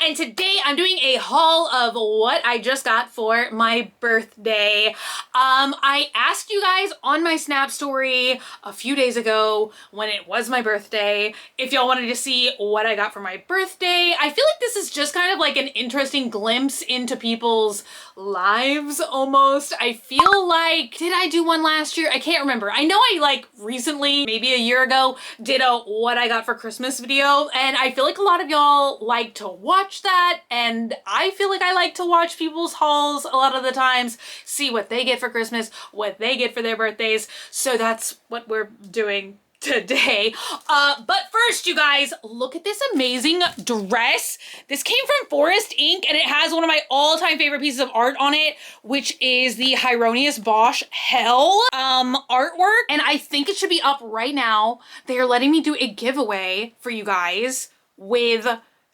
and today I'm doing a haul of what I just got for my birthday. I asked you guys on my Snap story a few days ago when it was my birthday if y'all wanted to see what I got for my birthday. I feel like this is just kind of like an interesting glimpse into people's lives almost. I feel like, did I do one last year? I can't remember. I know I like recently, maybe a year ago, did a what I got for Christmas video, and I feel like a lot of y'all like to watch that, and I feel like I like to watch people's hauls a lot of the times, see what they get for Christmas, what they get for their birthdays, so that's what we're doing today. But first, you guys, look at this amazing dress. This came from Forest Inc. and it has one of my all-time favorite pieces of art on it, which is the Hieronymus Bosch Hell artwork. And I think it should be up right now. They are letting me do a giveaway for you guys with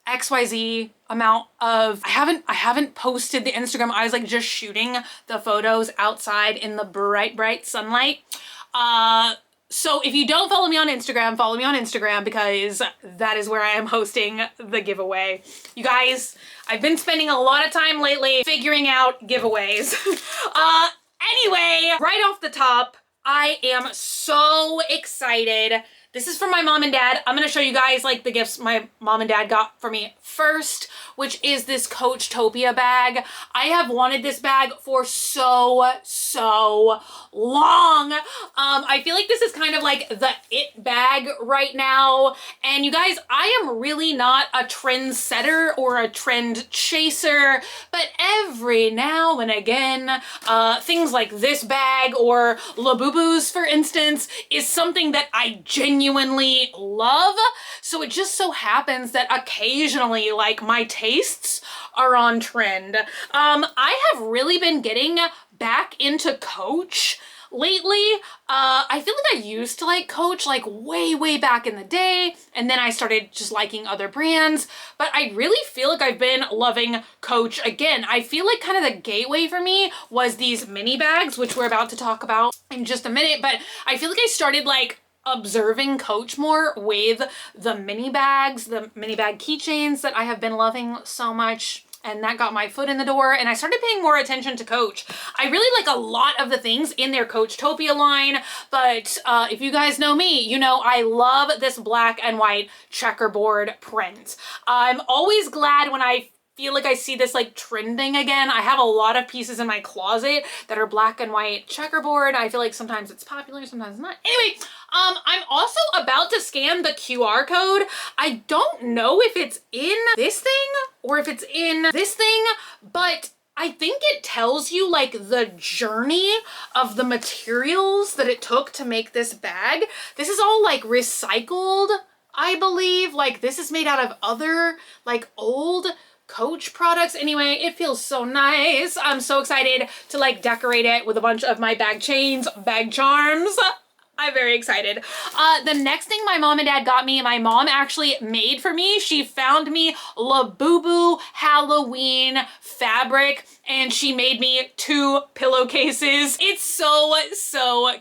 XYZ amount of, I haven't posted the Instagram. I was like just shooting the photos outside in the bright sunlight. So if you don't follow me on Instagram because that is where I am hosting the giveaway. You guys, I've been spending a lot of time lately figuring out giveaways. Anyway, right off the top, I am so excited. This is from my mom and dad. I'm gonna show you guys like the gifts my mom and dad got for me first, which is this Coachtopia bag. I have wanted this bag for so long. I feel like this is kind of like the it bag right now. And you guys, I am really not a trendsetter or a trend chaser, but every now and again, things like this bag or Labubus, for instance, is something that I genuinely love. So it just so happens that occasionally, like, my tastes are on trend. I have really been getting back into Coach lately. I feel like I used to like Coach like way back in the day, and then I started just liking other brands, but I really feel like I've been loving Coach again. I feel like kind of the gateway for me was these mini bags, which we're about to talk about in just a minute, but I feel like I started like observing Coach more with the mini bags, the mini bag keychains that I have been loving so much. And that got my foot in the door, and I started paying more attention to Coach. I really like a lot of the things in their Coachtopia line, but if you guys know me, you know I love this black and white checkerboard print. I'm always glad when I feel like I see this like trending again. I have a lot of pieces in my closet that are black and white checkerboard. I feel like sometimes it's popular, sometimes not. Anyway, I'm also about to scan the QR code. I don't know if it's in this thing or if it's in this thing, but I think it tells you like the journey of the materials that it took to make this bag. This is all like recycled, I believe. Like this is made out of other like old Coach products. Anyway, it feels so nice. I'm so excited to like decorate it with a bunch of my bag chains, bag charms. I'm very excited. The next thing my mom and dad got me, my mom actually made for me. She found me Labubu Halloween fabric and she made me 2 pillowcases. It's so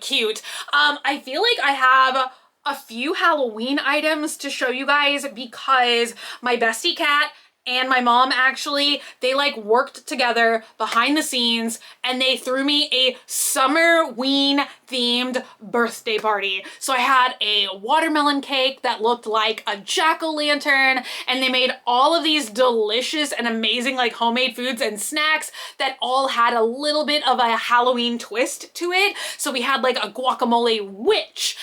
cute. I feel like I have a few Halloween items to show you guys because my bestie cat and my mom actually, they like worked together behind the scenes and they threw me a Summerween themed birthday party. So I had a watermelon cake that looked like a jack-o'-lantern, and they made all of these delicious and amazing like homemade foods and snacks that all had a little bit of a Halloween twist to it. So we had like a guacamole witch.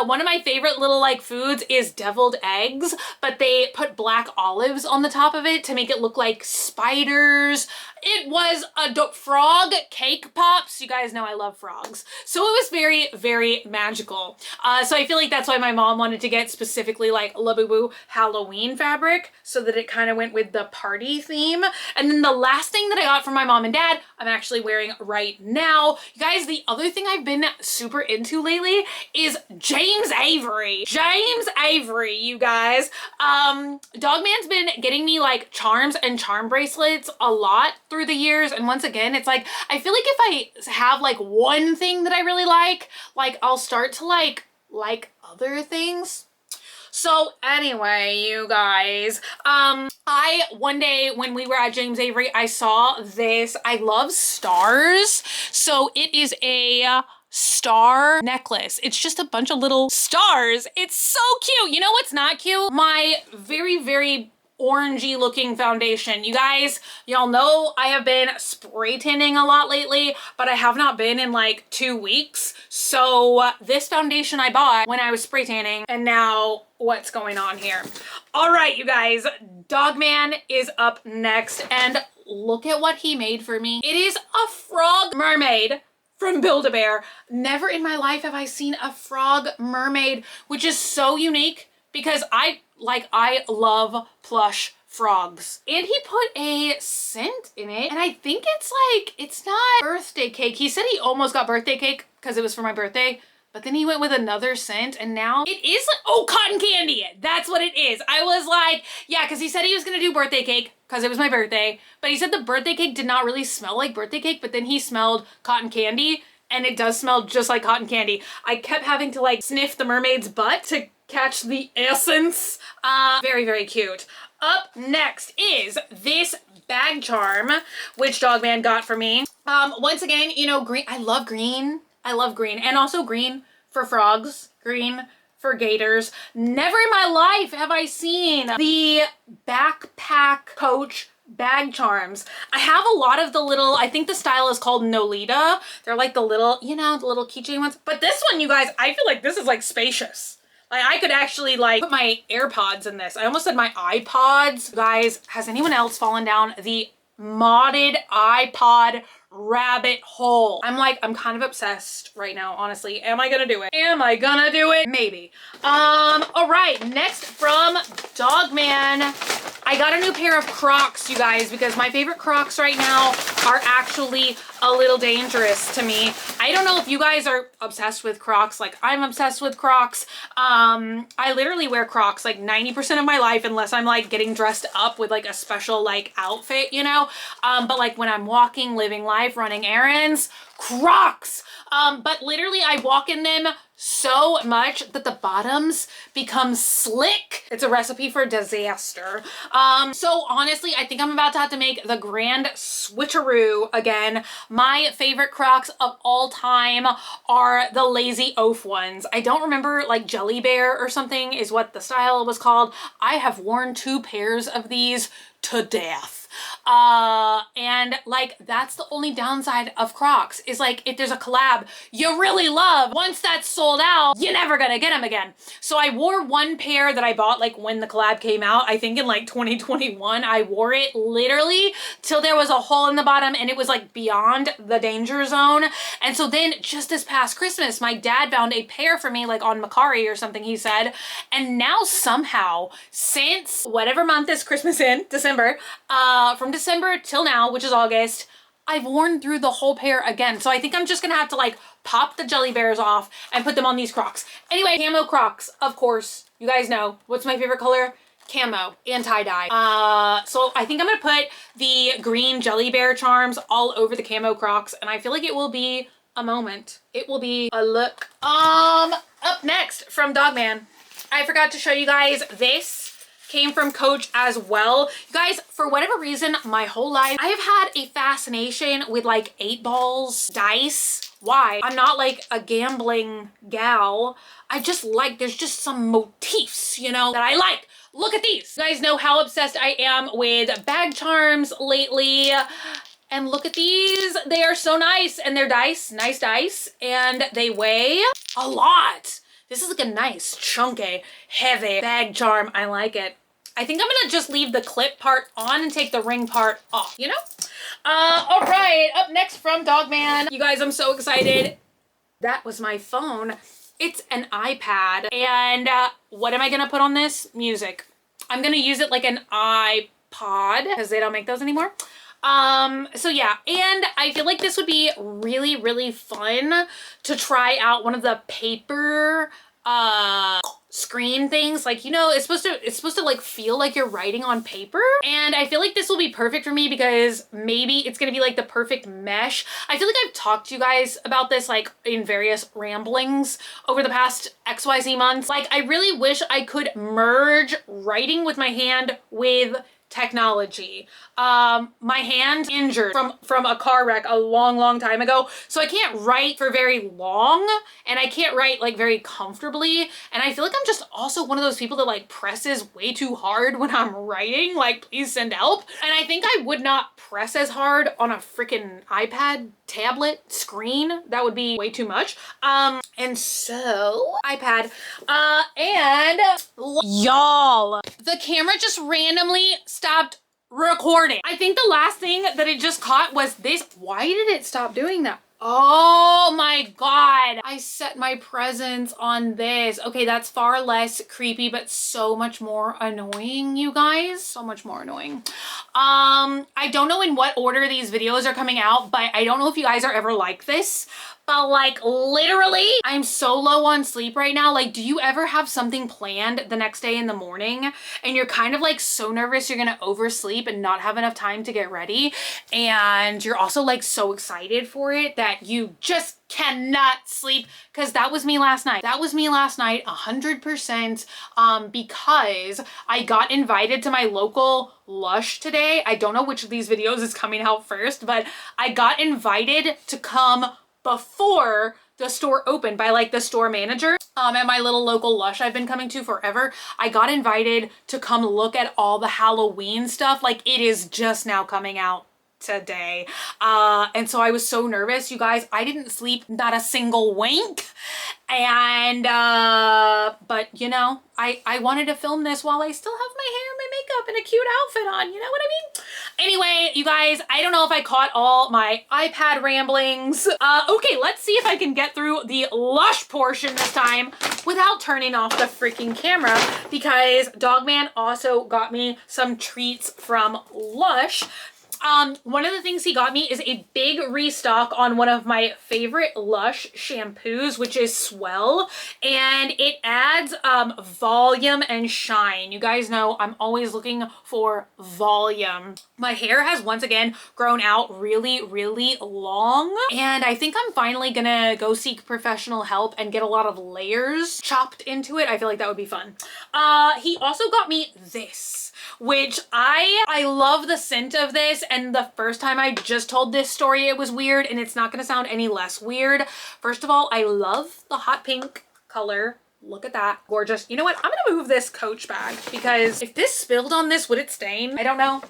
One of my favorite little like foods is deviled eggs, but they put black olives on the top of it to make it look like spiders. It was a frog cake pops. You guys know I love frogs. So it was very magical. So I feel like that's why my mom wanted to get specifically like Labubu Halloween fabric so that it kind of went with the party theme. And then the last thing that I got from my mom and dad, I'm actually wearing right now. You guys, the other thing I've been super into lately is James Avery. James Avery, you guys. Dogman's been getting me like charms and charm bracelets a lot through the years, and once again it's like I feel like if I have like one thing that I really like I'll start to like other things. So anyway, you guys, one day when we were at James Avery, I saw this. I love stars. So it is a star necklace. It's just a bunch of little stars. It's so cute. You know what's not cute? My very, very orangey looking foundation. You guys, y'all know I have been spray tanning a lot lately, but I have not been in like 2 weeks. So this foundation I bought when I was spray tanning, and now what's going on here? All right, you guys, Dogman is up next, and look at what he made for me. It is a frog mermaid from Build-A-Bear. Never in my life have I seen a frog mermaid, which is so unique because I love plush frogs. And he put a scent in it, and I think it's not birthday cake. He said he almost got birthday cake because it was for my birthday, but then he went with another scent, and now it is like, oh, cotton candy. That's what it is. I was like, yeah, because he said he was gonna do birthday cake because it was my birthday, but he said the birthday cake did not really smell like birthday cake, but then he smelled cotton candy, and it does smell just like cotton candy. I kept having to like sniff the mermaid's butt to catch the essence. Very, very cute. Up next is this bag charm, which Dogman got for me. Once again, you know, green. I love green. I love green, and also green for frogs, green for gators. Never in my life have I seen the backpack Coach bag charms. I have a lot of the little, I think the style is called Nolita. They're like the little, you know, the little keychain ones. But this one, you guys, I feel like this is like spacious. Like I could actually like put my AirPods in this. I almost said my iPods. Guys, has anyone else fallen down the modded iPod rabbit hole? I'm kind of obsessed right now, honestly. Am I gonna do it? Am I gonna do it? Maybe. All right, next from Dogman, I got a new pair of Crocs, you guys, because my favorite Crocs right now are actually a little dangerous to me. I don't know if you guys are obsessed with Crocs like I'm obsessed with Crocs. I literally wear Crocs like 90% of my life unless I'm like getting dressed up with like a special like outfit, you know? But like when I'm walking, living life, running errands, Crocs. But literally I walk in them so much that the bottoms become slick. It's a recipe for disaster. So honestly, I think I'm about to have to make the grand switcheroo again. My favorite Crocs of all time are the Lazy Oaf ones. I don't remember, like Jelly Bear or something is what the style was called. I have worn 2 pairs of these to death. And like that's the only downside of Crocs is like if there's a collab you really love, once that's sold out, you're never gonna get them again. So I wore 1 pair that I bought like when the collab came out, I think in like 2021. I wore it literally till there was a hole in the bottom and it was like beyond the danger zone. And so then just this past Christmas, my dad found a pair for me like on Macari or something, he said. And now somehow since whatever month is Christmas in, December, from December till now, which is August, I've worn through the whole pair again. So I think I'm just gonna have to like pop the Jelly Bears off and put them on these Crocs. Anyway, camo Crocs, of course. You guys know, what's my favorite color? Camo and tie-dye. So I think I'm gonna put the green Jelly Bear charms all over the camo Crocs, and I feel like it will be a moment. It will be a look. Up next from Dogman, I forgot to show you guys this. Came from Coach as well. You guys, for whatever reason, my whole life, I have had a fascination with like 8 balls, dice. Why? I'm not like a gambling gal. I just like, there's just some motifs, you know, that I like. Look at these. You guys know how obsessed I am with bag charms lately. And look at these. They are so nice. And they're dice, nice dice. And they weigh a lot. This is like a nice, chunky, heavy bag charm. I like it. I think I'm gonna just leave the clip part on and take the ring part off, you know? All right, up next from Dogman. You guys, I'm so excited. That was my phone. It's an iPad. And what am I gonna put on this? Music. I'm gonna use it like an iPod because they don't make those anymore. So yeah, and I feel like this would be really, really fun to try out one of the paper screen things, like, you know, it's supposed to like feel like you're writing on paper. And I feel like this will be perfect for me because maybe it's gonna be like the perfect mesh. I feel like I've talked to you guys about this like in various ramblings over the past XYZ months. Like, I really wish I could merge writing with my hand with technology. My hand injured from a car wreck a long time ago, so I can't write for very long, and I can't write like very comfortably, and I feel like I'm just also one of those people that like presses way too hard when I'm writing, like, please send help. And I think I would not press as hard on a freaking iPad tablet screen. That would be way too much. And so iPad, and y'all, the camera just randomly stopped recording. I think the last thing that it just caught was this. Why did it stop doing that? Oh my God. I set my presents on this. Okay, that's far less creepy, but so much more annoying, you guys. So much more annoying. I don't know in what order these videos are coming out, but I don't know if you guys are ever like this. But like, literally, I'm so low on sleep right now. Like, do you ever have something planned the next day in the morning and you're kind of like so nervous you're gonna oversleep and not have enough time to get ready, and you're also like so excited for it that you just cannot sleep? Because that was me last night. That was me last night 100%, because I got invited to my local Lush today. I don't know which of these videos is coming out first, but I got invited to come before the store opened by like the store manager at my little local Lush I've been coming to forever. I got invited to come look at all the Halloween stuff. Like, it is just now coming out today. And so I was so nervous, you guys. I didn't sleep not a single wink. And but you know, I wanted to film this while I still have my hair and my makeup and a cute outfit on, you know what I mean? Anyway, you guys, I don't know if I caught all my iPad ramblings. Okay, let's see if I can get through the Lush portion this time without turning off the freaking camera, because Dogman also got me some treats from Lush. One of the things he got me is a big restock on one of my favorite Lush shampoos, which is Swell, and it adds volume and shine. You guys know I'm always looking for volume. My hair has once again grown out really long, and I think I'm finally gonna go seek professional help and get a lot of layers chopped into it. I feel like that would be fun. He also got me this, which I love the scent of this, and the first time I just told this story it was weird, and it's not gonna sound any less weird. First of all, I love the hot pink color. Look at that, gorgeous. You know what, I'm gonna move this Coach bag, because if this spilled on this, would it stain? I don't know,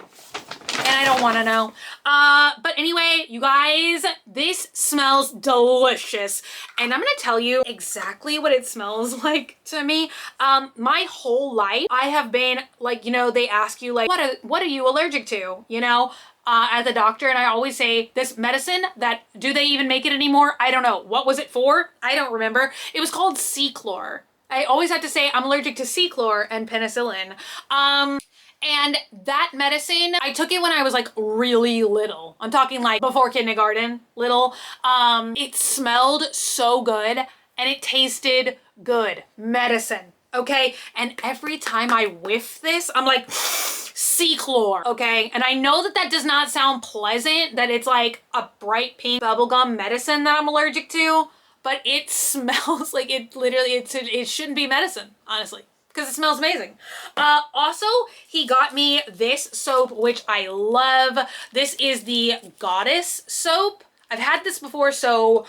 and I don't want to know. But anyway, you guys, this smells delicious, and I'm gonna tell you exactly what it smells like to me. My whole life I have been like, you know, they ask you like, what are you allergic to, you know, at the doctor, and I always say this medicine that, do they even make it anymore? I don't know. What was it for? I don't remember. It was called C-chlor. I always had to say I'm allergic to C-chlor and penicillin. And that medicine, I took it when I was like really little. I'm talking like before kindergarten, little. It smelled so good and it tasted good. Medicine, okay? And every time I whiff this, I'm like, C-chlor, okay? And I know that that does not sound pleasant, that it's like a bright pink bubblegum medicine that I'm allergic to, but it smells like it literally, it shouldn't be medicine, honestly, because it smells amazing. Also, he got me this soap, which I love. This is the Goddess soap. I've had this before, so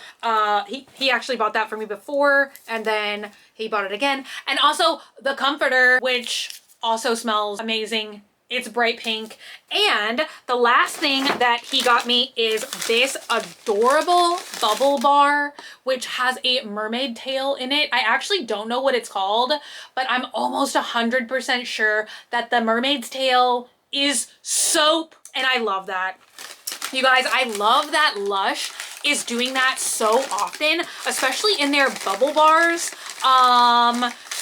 he actually bought that for me before, and then he bought it again. And also the Comforter, which also smells amazing. It's bright pink. And the last thing that he got me is this adorable bubble bar, which has a mermaid tail in it. I actually don't know what it's called, but I'm almost 100% sure that the mermaid's tail is soap, and I love that. You guys, I love that Lush is doing that so often, especially in their bubble bars.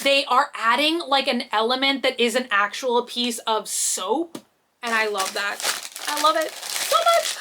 They are adding like an element that is an actual piece of soap, and I love that. I love it so much.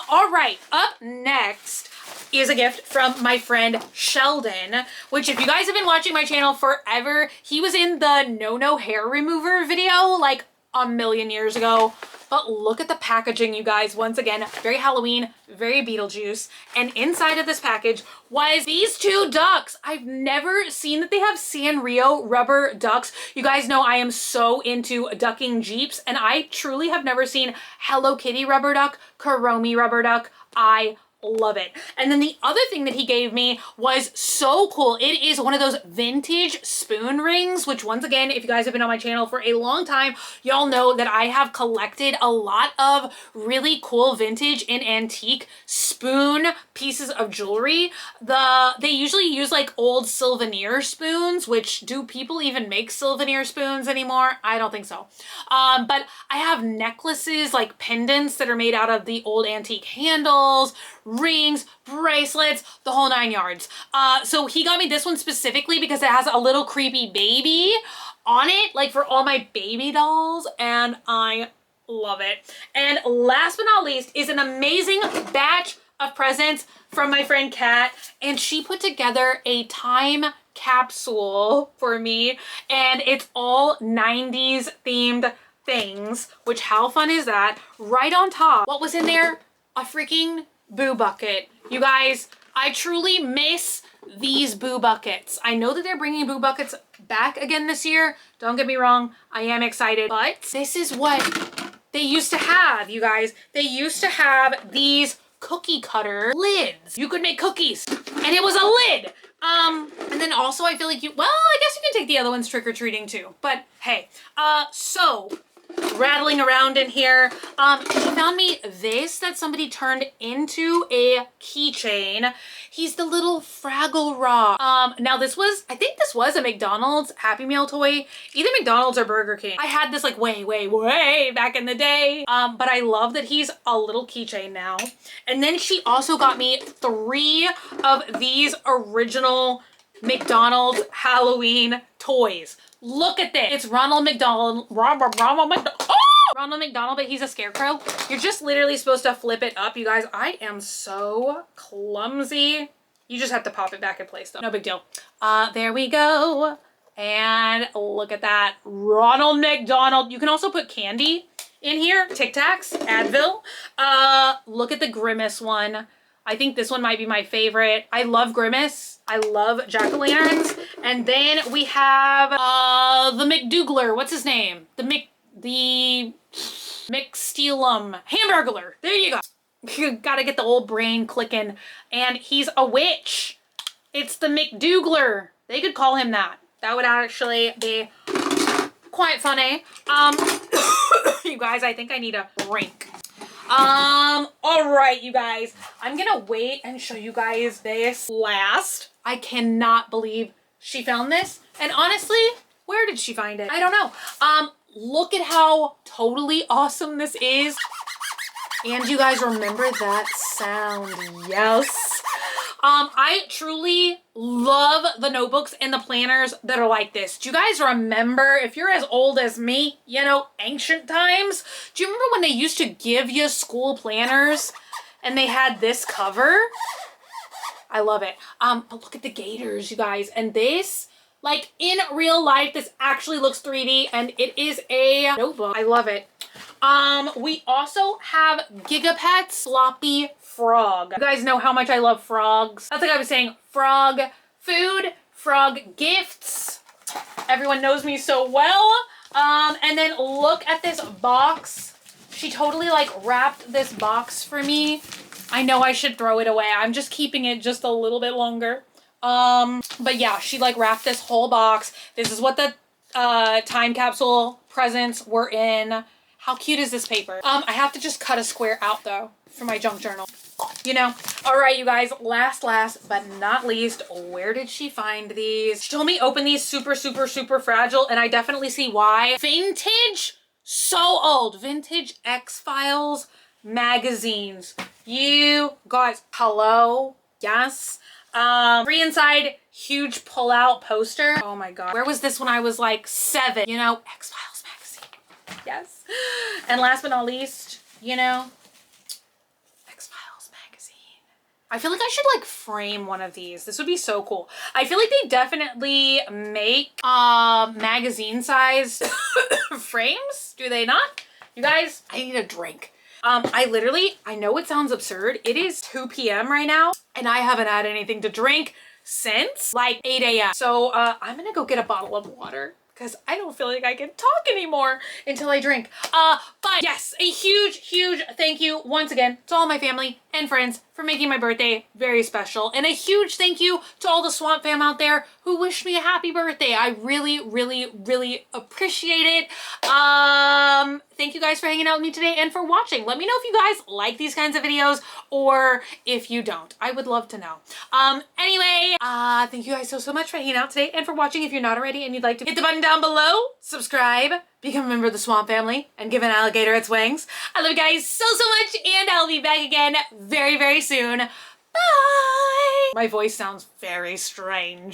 All right, up next, is a gift from my friend Sheldon, which if you guys have been watching my channel forever, he was in the no hair remover video like a million years ago. But look at the packaging, you guys. Once again, very Halloween, very Beetlejuice. And inside of this package was these two ducks. I've never seen that they have Sanrio rubber ducks. You guys know I am so into ducking Jeeps, and I truly have never seen Hello Kitty rubber duck, Kuromi rubber duck. I love it. And then the other thing that he gave me was so cool. It is one of those vintage spoon rings, which once again, if you guys have been on my channel for a long time, y'all know that I have collected a lot of really cool vintage and antique spoon pieces of jewelry. They usually use like old Sylvanir spoons, which do people even make Sylvanir spoons anymore? I don't think so. But I have necklaces, like pendants that are made out of the old antique handles, rings, bracelets, the whole 9 yards. So he got me this one specifically because it has a little creepy baby on it, like for all my baby dolls, and I love it. And last but not least is an amazing batch of presents from my friend Kat, and she put together a time capsule for me, and it's all 90s themed things, which how fun is that? Right on top, what was in there? A freaking boo bucket. You guys, I truly miss these boo buckets. I know that they're bringing boo buckets back again this year. Don't get me wrong, I am excited, but this is what they used to have, you guys. They used to have these cookie cutter lids. You could make cookies, and it was a lid. And then also I feel like well, I guess you can take the other ones trick-or-treating too, but hey, so rattling around in here, he found me this that somebody turned into a keychain. He's the little Fraggle Rock. Now this was, I think this was a McDonald's Happy Meal toy, either McDonald's or Burger King. I had this like way back in the day, but I love that he's a little keychain now. And then she also got me 3 of these original McDonald's Halloween toys. Look at this. It's Ronald McDonald. Ronald McDonald, but he's a scarecrow. You're just literally supposed to flip it up. You guys, I am so clumsy. You just have to pop it back in place though. No big deal. There we go. And look at that. Ronald McDonald. You can also put candy in here. Tic Tacs, Advil. Look at the Grimace one. I think this one might be my favorite. I love Grimace. I love jack-o'-lanterns. And then we have the McDougler. What's his name? The McSteelum Hamburglar. There you go. You gotta get the old brain clicking. And he's a witch. It's the McDougler. They could call him that. That would actually be quite funny. You guys, I think I need a drink. All right, you guys, I'm gonna wait and show you guys this last. I cannot believe she found this. And honestly, where did she find it? I don't know. Look at how totally awesome this is. And you guys remember that sound? Yes. I truly love the notebooks and the planners that are like this. Do you guys remember, if you're as old as me, you know, ancient times, do you remember when they used to give you school planners and they had this cover? I love it. But look at the gators, you guys. And this, like in real life, this actually looks 3D and it is a notebook. I love it. We also have Gigapets Sloppy Frog. You guys know how much I love frogs. That's like I was saying, frog food, frog gifts. Everyone knows me so well. And then look at this box. She totally like wrapped this box for me. I know I should throw it away. I'm just keeping it just a little bit longer. But yeah, she like wrapped this whole box. This is what the time capsule presents were in. How cute is this paper? I have to just cut a square out though for my junk journal. You know. All right, you guys, last but not least, where did she find these? She told me open these super fragile, and I definitely see why. Vintage, so old. Vintage X-Files magazines. You guys, hello? Yes. Free inside, huge pull-out poster. Oh my God. Where was this when I was like 7? You know, X-Files magazine. Yes. And last but not least, you know, I feel like I should like frame one of these. This would be so cool. I feel like they definitely make magazine size frames. Do they not? You guys, I need a drink. I know it sounds absurd. It is 2 p.m. right now and I haven't had anything to drink since like 8 a.m. So I'm gonna go get a bottle of water because I don't feel like I can talk anymore until I drink. But yes, a huge, huge thank you once again to all my family and friends for making my birthday very special. And a huge thank you to all the Swamp fam out there who wished me a happy birthday. I really, really, really appreciate it. Thank you guys for hanging out with me today and for watching. Let me know if you guys like these kinds of videos or if you don't. I would love to know. Anyway, thank you guys so much for hanging out today and for watching. If you're not already and you'd like to hit the button down below, subscribe, become a member of the Swamp family, and give an alligator its wings. I love you guys so much, and I'll be back again very, very soon. Bye! My voice sounds very strange.